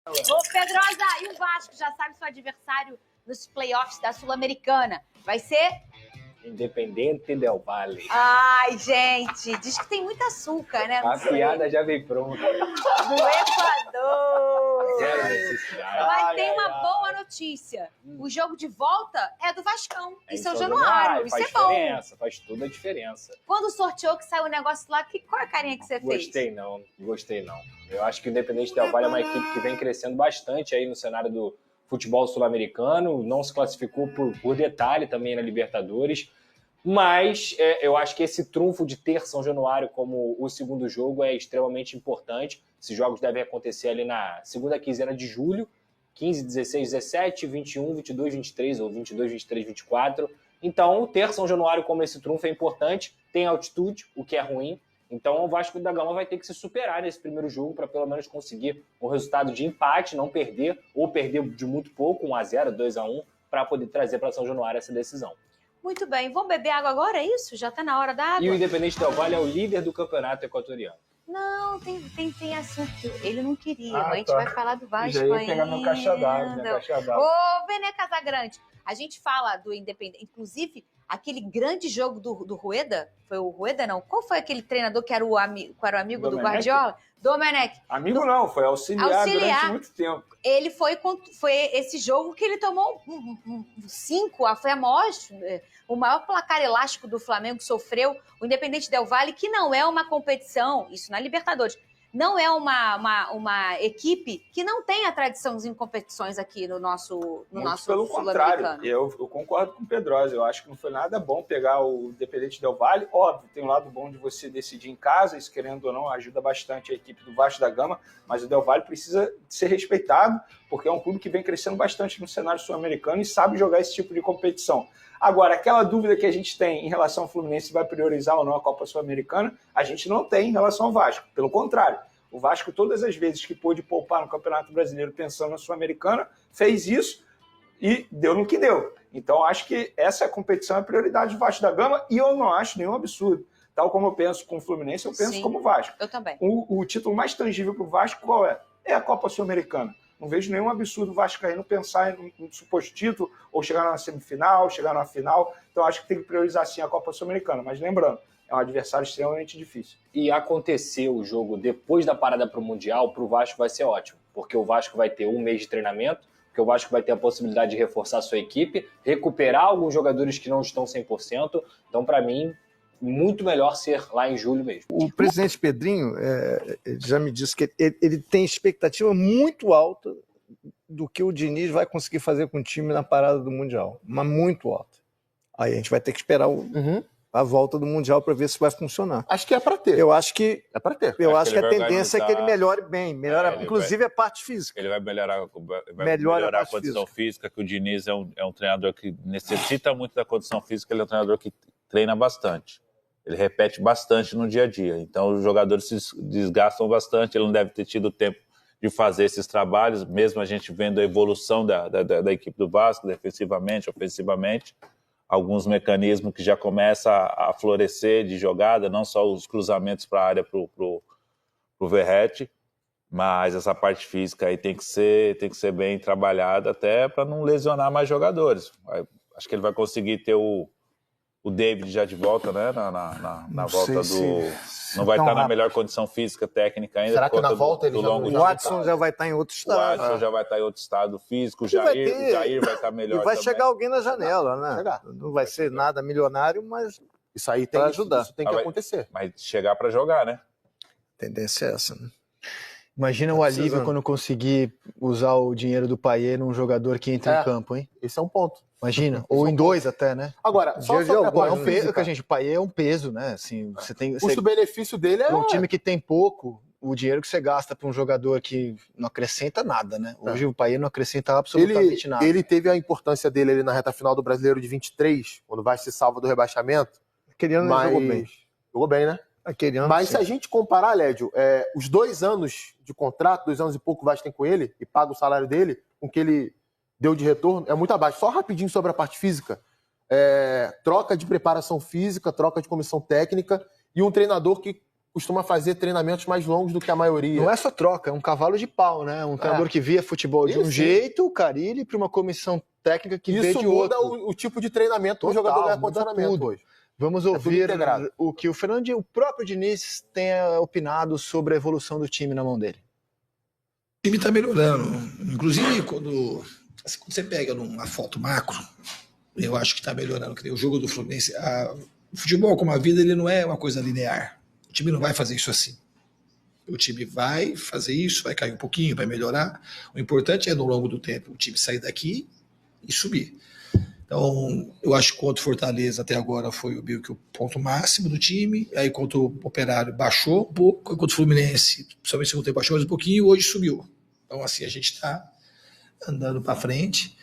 Ô, Pedrosa, e o Vasco já sabe seu adversário nos playoffs da Sul-Americana? Vai ser? Independiente Del Valle. Ai, gente, diz que tem muito açúcar, né? Não A sei. piada já veio pronta. Do Equador. Zero necessidade. Mas tem uma boa notícia. O jogo de volta é do Vascão, É em em São São Januário. Isso faz é bom. diferença, faz toda a diferença. Quando sorteou que saiu o negócio lá, qual é a carinha que você fez? Gostei não. Eu acho que o Independente Del Valle é uma equipe que vem crescendo bastante aí no cenário do futebol sul-americano, não se classificou por detalhe também na Libertadores, mas eu acho que esse trunfo de ter São Januário como o segundo jogo é extremamente importante. Esses jogos devem acontecer ali na segunda quinzena de julho, 15, 16, 17, 21, 22, 23 ou 22, 23, 24. Então, ter São Januário como esse trunfo é importante, tem altitude, o que é ruim. Então, o Vasco da Gama vai ter que se superar nesse primeiro jogo para pelo menos conseguir um resultado de empate, não perder, ou perder de muito pouco, 1-0, 2-1, para poder trazer para São Januário essa decisão. Muito bem. Vamos beber água agora, é isso? Já tá na hora da água? E o Independente Del Valle é o líder do campeonato equatoriano. Não, tem assunto. Ele não queria, mas a gente tá. vai falar do Vasco Já ia pegar meu caixa d'água, Ô, Bené Casagrande, a gente fala do Independente, inclusive, aquele grande jogo do Rueda, foi o Rueda, não? Qual foi aquele treinador que era o amigo do Domenech? Guardiola? Domenech. Amigo não, foi auxiliar durante muito tempo. Ele foi esse jogo que ele tomou 5, foi o maior placar elástico do Flamengo, sofreu o Independente Del Valle, que não é uma competição, isso na Libertadores, não é uma equipe que não tem a tradição em competições aqui no nosso Pelo contrário, eu concordo com o Pedrosa. Eu acho que não foi nada bom pegar o Independente Del Valle. Óbvio, tem um lado bom de você decidir em casa, isso querendo ou não ajuda bastante a equipe do Vasco da Gama, mas o Del Valle precisa ser respeitado, porque é um clube que vem crescendo bastante no cenário sul-americano e sabe jogar esse tipo de competição. Agora, aquela dúvida que a gente tem em relação ao Fluminense se vai priorizar ou não a Copa Sul-Americana, a gente não tem em relação ao Vasco. Pelo contrário, o Vasco, todas as vezes que pôde poupar no Campeonato Brasileiro pensando na Sul-Americana, fez isso e deu no que deu. Então, acho que essa competição é a prioridade do Vasco da Gama e eu não acho nenhum absurdo. Tal como eu penso com o Fluminense, eu penso como o Vasco. Eu também. O título mais tangível para o Vasco qual é? É a Copa Sul-Americana. Não vejo nenhum absurdo o vascaíno pensar em um suposto título, ou chegar na semifinal, chegar na final. Então, acho que tem que priorizar, sim, a Copa Sul-Americana. Mas lembrando, é um adversário extremamente difícil. E acontecer o jogo depois da parada para o Mundial, para o Vasco vai ser ótimo, porque o Vasco vai ter um mês de treinamento, porque o Vasco vai ter a possibilidade de reforçar a sua equipe, recuperar alguns jogadores que não estão 100%. Então, para mim, muito melhor ser lá em julho mesmo. O presidente Pedrinho já me disse que ele tem expectativa muito alta do que o Diniz vai conseguir fazer com o time na parada do Mundial, mas muito alta. Aí a gente vai ter que esperar a volta do Mundial para ver se vai funcionar. Acho que é para ter. Eu acho que é para ter. Eu acho que a tendência é que ele melhore bem, inclusive a parte física. Ele vai melhorar a condição física, que o Diniz é um treinador que necessita muito da condição física, ele é um treinador que treina bastante. Ele repete bastante no dia a dia. Então, os jogadores se desgastam bastante, ele não deve ter tido tempo de fazer esses trabalhos, mesmo a gente vendo a evolução da equipe do Vasco, defensivamente, ofensivamente, alguns mecanismos que já começam a florescer de jogada, não só os cruzamentos para a área para o Verratti, mas essa parte física aí tem que ser bem trabalhada até para não lesionar mais jogadores. Acho que ele vai conseguir ter o David já de volta, né? Na volta do... Não vai estar na melhor condição física, técnica ainda. Será que na volta ele já... O Watson já vai estar em outro estado. O Watson já vai estar em outro estado físico. O Jair vai estar melhor. E vai também. chegar alguém na janela, né? Não vai ser nada milionário, mas isso aí tem que ajudar. Isso tem que acontecer. Mas chegar para jogar, né? A tendência é essa, né? Imagina o alívio quando conseguir usar o dinheiro do Payet num jogador que entra em campo, hein? Esse é um ponto. Imagina, ou em dois até, né? Agora, só sobre a parte física, que a gente, o Payet é um peso, né? Assim, você tem, o custo-benefício dele é... Um time que tem pouco, o dinheiro que você gasta para um jogador que não acrescenta nada, né? Hoje o Payet não acrescenta absolutamente nada. Ele teve a importância dele ali na reta final do Brasileiro de 23, quando vai se salva do rebaixamento. Aquele ano ele jogou bem. Jogou bem, né? Mas se a gente comparar, Lédio, os 2 anos de contrato, 2 anos e pouco o Vasco tem com ele, e paga o salário dele, com que ele deu de retorno, é muito abaixo. Só rapidinho sobre a parte física. Troca de preparação física, troca de comissão técnica e um treinador que costuma fazer treinamentos mais longos do que a maioria. Não é só troca, é um cavalo de pau, né? Um treinador que via futebol de um jeito, o Carille, para uma comissão técnica que vê de outro. Isso muda o tipo de treinamento que o jogador ganha condicionamento hoje. Vamos ouvir o que o Fernando e o próprio Diniz têm opinado sobre a evolução do time na mão dele. O time está melhorando. Inclusive, quando você pega uma foto macro, eu acho que está melhorando. O jogo do Fluminense, o futebol como a vida, ele não é uma coisa linear. O time não vai fazer isso assim. O time vai fazer isso, vai cair um pouquinho, vai melhorar. O importante é, no longo do tempo, o time sair daqui e subir. Então, eu acho que contra o Fortaleza até agora foi o ponto máximo do time. Aí contra o Operário baixou um pouco. Contra o Fluminense, principalmente segundo tempo, baixou mais um pouquinho. Hoje subiu. Então, assim, a gente está andando para frente.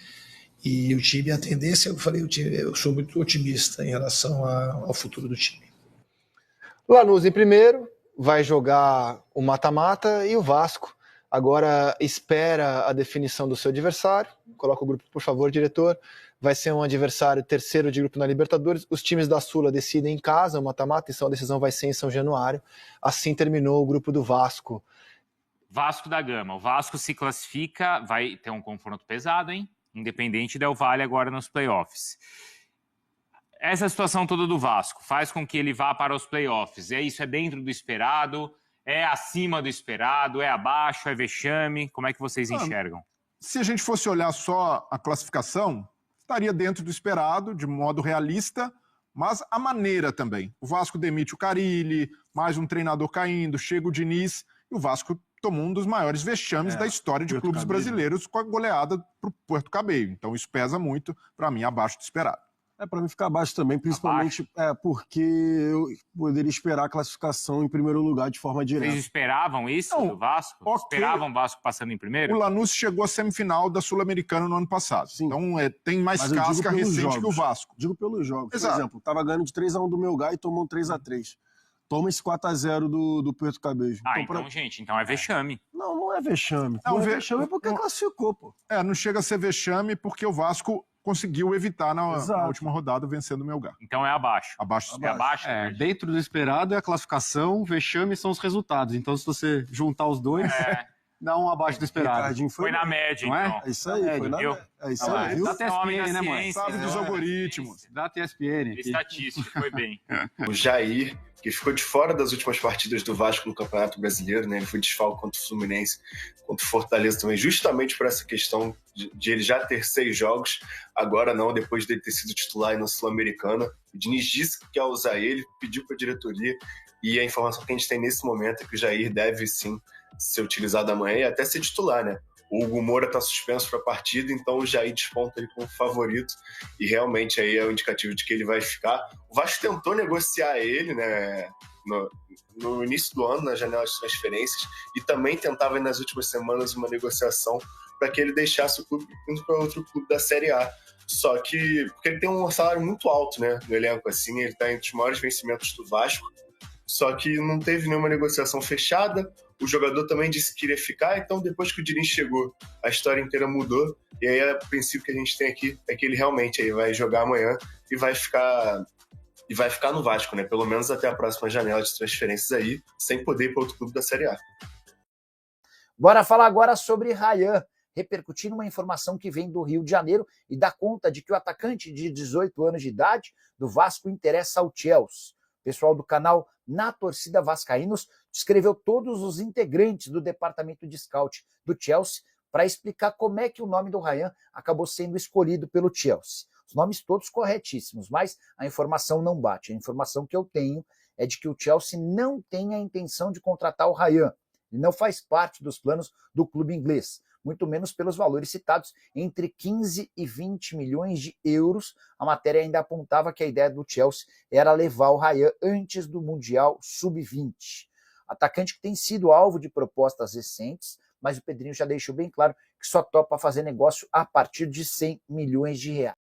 E o time, a tendência, eu sou muito otimista em relação ao futuro do time. Lanús em primeiro, vai jogar o mata-mata e o Vasco agora espera a definição do seu adversário. Coloca o grupo, por favor, diretor. Vai ser um adversário terceiro de grupo na Libertadores. Os times da Sula decidem em casa o mata-mata, então a decisão vai ser em São Januário. Assim terminou o grupo do Vasco. Vasco da Gama. O Vasco se classifica, vai ter um confronto pesado, hein? Independente Del Valle agora nos playoffs. Essa situação toda do Vasco faz com que ele vá para os playoffs. Isso é dentro do esperado? É acima do esperado? É abaixo? É vexame? Como é que vocês enxergam? Se a gente fosse olhar só a classificação, estaria dentro do esperado, de modo realista, mas a maneira também. O Vasco demite o Carille, mais um treinador caindo, chega o Diniz, e o Vasco tomou um dos maiores vexames da história de clubes brasileiros com a goleada para o Puerto Cabello. Então isso pesa muito, para mim, abaixo do esperado. Para mim ficar abaixo também, principalmente porque eu poderia esperar a classificação em primeiro lugar de forma direta. Vocês esperavam isso do Vasco? Okay. Esperavam o Vasco passando em primeiro? O Lanús chegou à semifinal da Sul-Americana no ano passado. Sim. Então tem mais casca recente que o Vasco. Digo pelos jogos. Exato. Por exemplo, estava ganhando de 3-1 do Melgar e tomou um 3-3. Toma esse 4-0 do Puerto Cabello. Gente, então é vexame. Não é vexame. Não é vexame porque classificou, pô. Não chega a ser vexame porque o Vasco conseguiu evitar na última rodada vencendo o Melgar. Então é abaixo. Abaixo. É abaixo. Dentro do esperado é a classificação, vexame são os resultados. Então se você juntar os dois, dá um abaixo do esperado. Foi na média, não então. É isso aí, foi na média. É isso aí. Dá TSPN, né, mãe? Sabe dos algoritmos. Dá TSPN. Estatística, foi bem. O Jair, que ficou de fora das últimas partidas do Vasco no Campeonato Brasileiro, né? Ele foi desfalque contra o Fluminense, contra o Fortaleza também, justamente por essa questão de ele já ter 6 jogos, agora não, depois dele ter sido titular na Sul-Americana. O Diniz disse que quer usar ele, pediu para a diretoria, e a informação que a gente tem nesse momento é que o Jair deve sim ser utilizado amanhã e até ser titular, né? O Hugo Moura está suspenso para a partida, então o Jair desponta ele como favorito e realmente aí é o indicativo de que ele vai ficar. O Vasco tentou negociar ele, né, no início do ano, na janela de transferências, e também tentava nas últimas semanas uma negociação para que ele deixasse o clube indo para outro clube da Série A. Só que, porque ele tem um salário muito alto, né, no elenco, assim, ele está entre os maiores vencimentos do Vasco, só que não teve nenhuma negociação fechada. O jogador também disse que queria ficar, então depois que o Diniz chegou, a história inteira mudou. E aí, o princípio que a gente tem aqui é que ele realmente aí vai jogar amanhã e vai ficar no Vasco, né? Pelo menos até a próxima janela de transferências aí, sem poder ir para outro clube da Série A. Bora falar agora sobre Ryan, repercutindo uma informação que vem do Rio de Janeiro e dá conta de que o atacante de 18 anos de idade do Vasco interessa ao Chelsea. O pessoal do canal Na Torcida Vascaínos descreveu todos os integrantes do departamento de scout do Chelsea para explicar como é que o nome do Ryan acabou sendo escolhido pelo Chelsea. Os nomes todos corretíssimos, mas a informação não bate. A informação que eu tenho é de que o Chelsea não tem a intenção de contratar o Ryan. Ele não faz parte dos planos do clube inglês, muito menos pelos valores citados, entre 15 e 20 milhões de euros. A matéria ainda apontava que a ideia do Chelsea era levar o Ryan antes do Mundial Sub-20. Atacante que tem sido alvo de propostas recentes, mas o Pedrinho já deixou bem claro que só topa fazer negócio a partir de 100 milhões de reais.